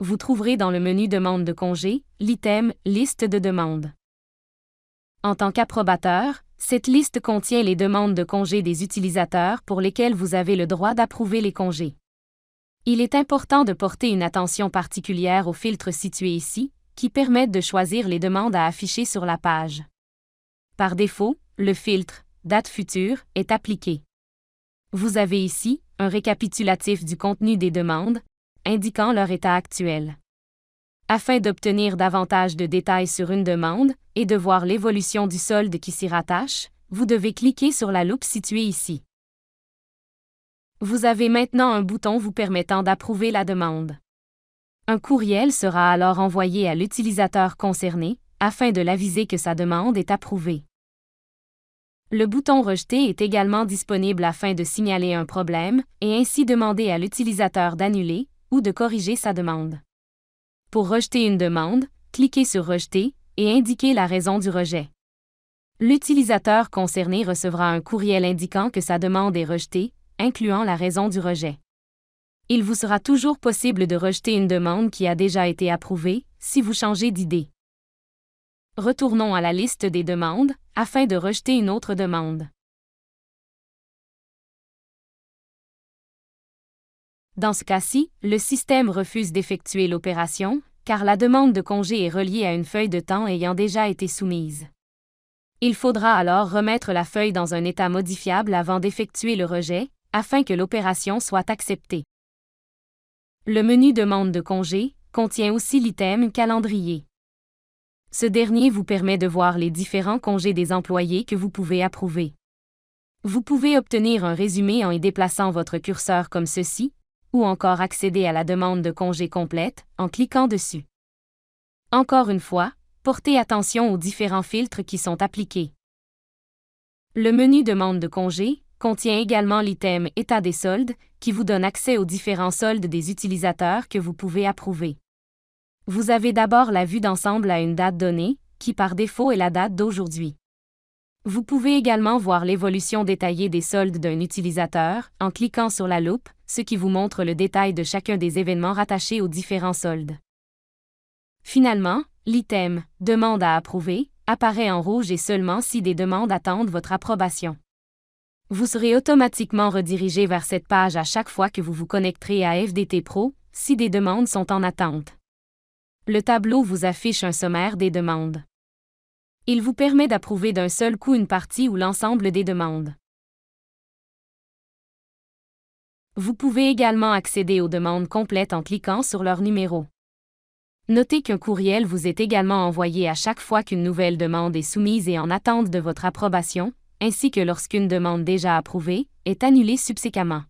vous trouverez dans le menu Demande de congé, l'item Liste de demandes. En tant qu'approbateur, cette liste contient les demandes de congé des utilisateurs pour lesquels vous avez le droit d'approuver les congés. Il est important de porter une attention particulière aux filtres situés ici, qui permettent de choisir les demandes à afficher sur la page. Par défaut, le filtre « Date future » est appliqué. Vous avez ici un récapitulatif du contenu des demandes, indiquant leur état actuel. Afin d'obtenir davantage de détails sur une demande et de voir l'évolution du solde qui s'y rattache, vous devez cliquer sur la loupe située ici. Vous avez maintenant un bouton vous permettant d'approuver la demande. Un courriel sera alors envoyé à l'utilisateur concerné, afin de l'aviser que sa demande est approuvée. Le bouton Rejeter est également disponible afin de signaler un problème et ainsi demander à l'utilisateur d'annuler ou de corriger sa demande. Pour rejeter une demande, cliquez sur Rejeter et indiquez la raison du rejet. L'utilisateur concerné recevra un courriel indiquant que sa demande est rejetée, incluant la raison du rejet. Il vous sera toujours possible de rejeter une demande qui a déjà été approuvée, si vous changez d'idée. Retournons à la liste des demandes, afin de rejeter une autre demande. Dans ce cas-ci, le système refuse d'effectuer l'opération, car la demande de congé est reliée à une feuille de temps ayant déjà été soumise. Il faudra alors remettre la feuille dans un état modifiable avant d'effectuer le rejet, afin que l'opération soit acceptée. Le menu Demande de congé contient aussi l'item Calendrier. Ce dernier vous permet de voir les différents congés des employés que vous pouvez approuver. Vous pouvez obtenir un résumé en y déplaçant votre curseur comme ceci, ou encore accéder à la demande de congé complète en cliquant dessus. Encore une fois, portez attention aux différents filtres qui sont appliqués. Le menu Demande de congé contient également l'item État des soldes, qui vous donne accès aux différents soldes des utilisateurs que vous pouvez approuver. Vous avez d'abord la vue d'ensemble à une date donnée, qui par défaut est la date d'aujourd'hui. Vous pouvez également voir l'évolution détaillée des soldes d'un utilisateur en cliquant sur la loupe, ce qui vous montre le détail de chacun des événements rattachés aux différents soldes. Finalement, l'item « Demande à approuver » apparaît en rouge et seulement si des demandes attendent votre approbation. Vous serez automatiquement redirigé vers cette page à chaque fois que vous vous connecterez à FDT Pro, si des demandes sont en attente. Le tableau vous affiche un sommaire des demandes. Il vous permet d'approuver d'un seul coup une partie ou l'ensemble des demandes. Vous pouvez également accéder aux demandes complètes en cliquant sur leur numéro. Notez qu'un courriel vous est également envoyé à chaque fois qu'une nouvelle demande est soumise et en attente de votre approbation, ainsi que lorsqu'une demande déjà approuvée est annulée subséquemment.